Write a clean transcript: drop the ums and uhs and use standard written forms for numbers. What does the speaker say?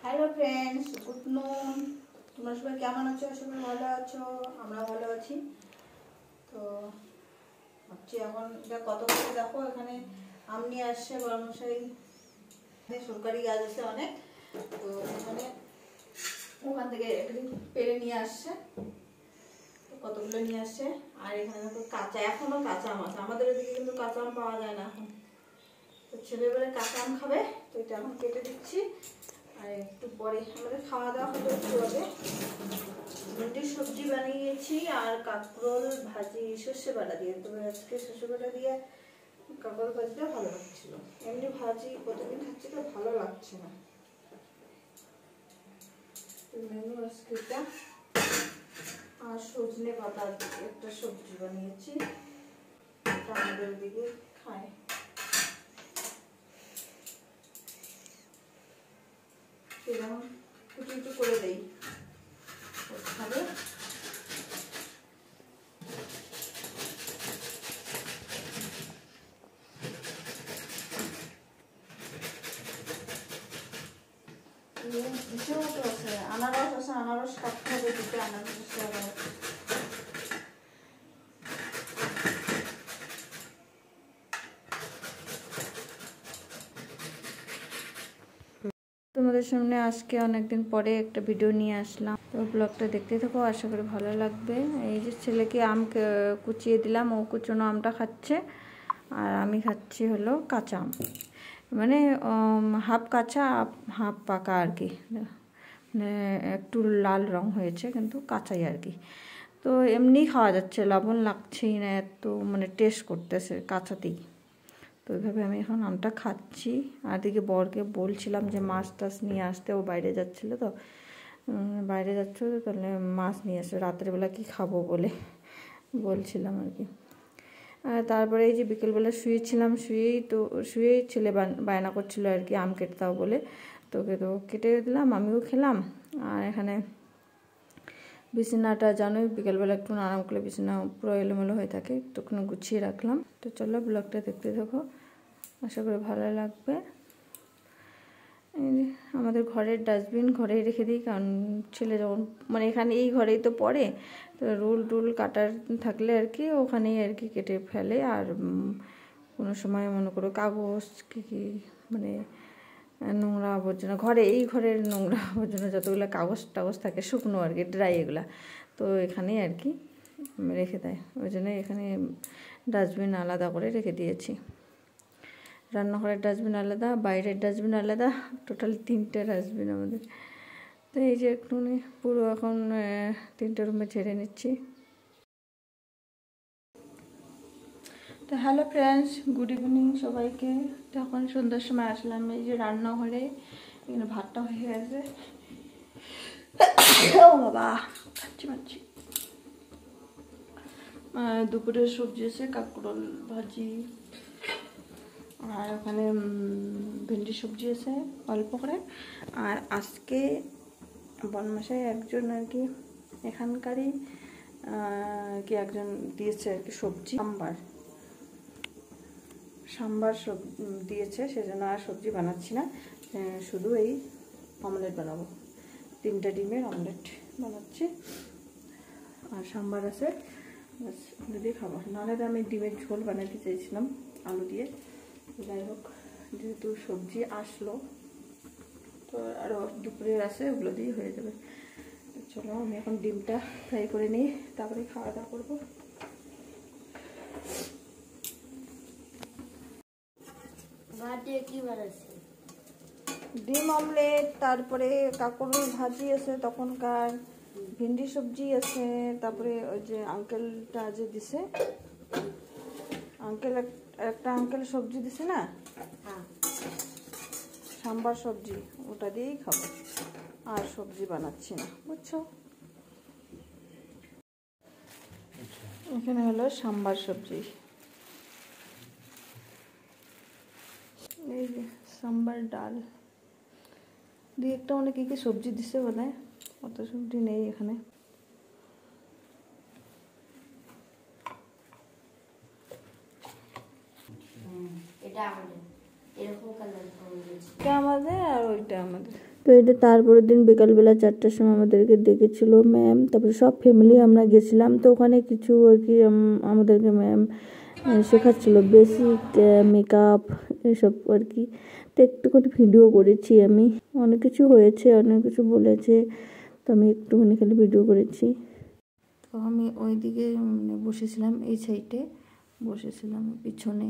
Hello friends, good নুন। তোমরা সবাই কেমন আছো? সবাই ভালো আছো? আমরা ভালো আছি। তো ভাবছি এখন এটা কত করে দেখো, এখানে আম নিয়ে আসছে বড়মশাই, সরকারি গাছ আছে অনেক, তো এখানে ওখান থেকে পেরে নিয়ে আসছে, কতগুলো নিয়ে আসছে। আর এখানে দেখো কাঁচা, এখনো কাঁচা আম আছে। আমাদের ওদিকে কিন্তু কাঁচা আম পাওয়া যায় না এখন। তো ছেলেবেলায় কাঁচা আম খাবে, তো এটা এখন কেটে দিচ্ছি। আর একটু পরে আমাদের খাওয়া দাওয়া হলে একটু হবে। রুটির সবজি বানিয়েছি আর কাঁকরোল ভাজি সর্ষে বাটা দিয়ে। তবে আজকে সর্ষে বাটা দিয়ে কাঁকরোল ভাজিটা ভালো লাগছিল। এমনি ভাজি প্রতিদিন খাচ্ছি তো ভালো লাগছে না। মেনু আজকে এটা। আর সজনে পাতা একটা সবজি বানিয়েছি, এটা আমাদের দিকে খায়। সেরকম একটু একটু করে দেই, খাবে। আনারস আছে, আনারস কাটতে হবে, দুটো আনারস আছে। তোমাদের সামনে আজকে অনেকদিন পরে একটা ভিডিও নিয়ে আসলাম, তো ব্লগটা দেখতে থাকো, আশা করি ভালো লাগবে। এই যে ছেলেকে আম কুচিয়ে দিলাম, ও কুচনো আমটা খাচ্ছে আর আমি খাচ্ছি হলো কাঁচা আম, মানে হাফ কাঁচা হাফ পাকা আর কি, মানে একটু লাল রং হয়েছে কিন্তু কাঁচাই আর কি। তো এমনি খাওয়া যাচ্ছে, লবণ লাগছেই না, এত মানে টেস্ট করতেছে কাঁচাতেই। তো ওইভাবে আমি এখন আমটা খাচ্ছি। আর দিকে বরকে বলছিলাম যে মাছ টাছ নিয়ে আসতে, ও বাইরে যাচ্ছিলো, তো বাইরে যাচ্ছিলো, তো তাহলে মাছ নিয়ে আসে, রাত্রেবেলা কি খাবো বলে বলছিলাম আর কি। আর তারপরে এই যে বিকেলবেলা শুয়েছিলাম, শুয়েই ছেলে বায়না করছিলো আর কি আম কেটে দাও বলে, তোকে তো কেটে দিলাম, আমিও খেলাম। আর এখানে বিছানাটা জানোই বিকেলবেলা একটু আরাম করলে বিছানা পুরো এলোমেলো হয়ে থাকে, একটুখানি গুছিয়ে রাখলাম। তো চলো ব্লগটা দেখতে থাকো, আশা করি ভালো লাগবে। আমাদের ঘরের ডাস্টবিন ঘরেই রেখে দিই, কারণ ছেলে যখন মানে এখানে এই ঘরেই তো পড়ে, তো রুল কাটার থাকলে আর কি ওখানেই আর কি কেটে ফেলে। আর কোনো সময় মনে করো কাগজ কী মানে নোংরা আবর্জনা এই ঘরের নোংরা আবর্জনা যতগুলো কাগজ টাগজ থাকে শুকনো আর কি, ড্রাই এগুলা, তো এখানেই আর কি রেখে দেয়। ওই জন্য এখানে ডাস্টবিন আলাদা করে রেখে দিয়েছি। রান্নাঘরের ডাস্টবিন আলাদা, বাইরের ডাস্টবিন আলাদা, টোটাল 3টে ডাস্টবিন আমাদের। তো এই যে একটু পুরো এখন 3টে রুমে ছেড়ে নিচ্ছি। তো হ্যালো ফ্রেন্ডস, গুড ইভিনিং সবাইকে। তো এখন সন্ধ্যার সময় আসলাম এই যে রান্নাঘরে, এখানে ভাতটা হয়ে গেছে। ও বাবা, খাচ্ছি। দুপুরের সবজি আছে কাঁকরোল ভাজি, আর ওখানে ভেন্ডি সবজি আছে অল্প করে। আর আজকে বনমাসায় একজন আর কি এখানকারই কি একজন দিয়েছে আর কি সবজি, সাম্বার দিয়েছে, সেজন্য আর সবজি বানাচ্ছি না, শুধু এই অমলেট বানাবো, 3টে ডিমের অমলেট বানাচ্ছি। আর সাম্বার আছে, বাস দিয়ে খাবো। নাহলে তো আমি ডিমের ঝোল বানাতে চেয়েছিলাম আলু দিয়ে, যাই হোক যেহেতু সবজি আসলো তো আরও দুপুরের আছে, ওগুলো দিয়ে হয়ে যাবে। চলো আমি এখন ডিমটা ফ্রাই করে নিই, তারপরে খাওয়া দাওয়া করবো। ডিম অমলেট, তারপরে কাঁকরোল ভাজি আছে তখনকার, ভেন্ডি সবজি আছে, তারপরে ওই যে আঙ্কেলটা যে দিছে, একটা আঙ্কেল সবজি দিছে না, সাম্বার সবজি, ওটা দিয়েই খাবো, আর সবজি বানাচ্ছি না, বুঝছো। এখানে হলো সাম্বার সবজি, এই যে সাম্বার ডাল দিয়ে একটা অনেক কি সবজি দিছে বলে, অত সবজি নেই এখানে। এটা আমাদের এরকম কালার পাওয়া গেছে। এটা আমাদের আর ওইটা আমাদের। তো এটা তারপরের দিন বিকালবেলা 4টার সময় আমাদেরকে ডেকেছিল ম্যাম, তারপরে সব ফ্যামিলি আমরা গেছিলাম। তো ওখানে কিছু আর কি আমাদেরকে ম্যাম শেখাচ্ছিল বেসিক মেকআপ এসব আর কি। তো একটুখানি ভিডিও করেছি আমি, অনেক কিছু হয়েছে, অনেক কিছু বলেছে, তো আমি একটুখানি খালি ভিডিও করেছি। তো আমি ওইদিকে বসেছিলাম, এই সাইডে বসেছিলাম পিছনে।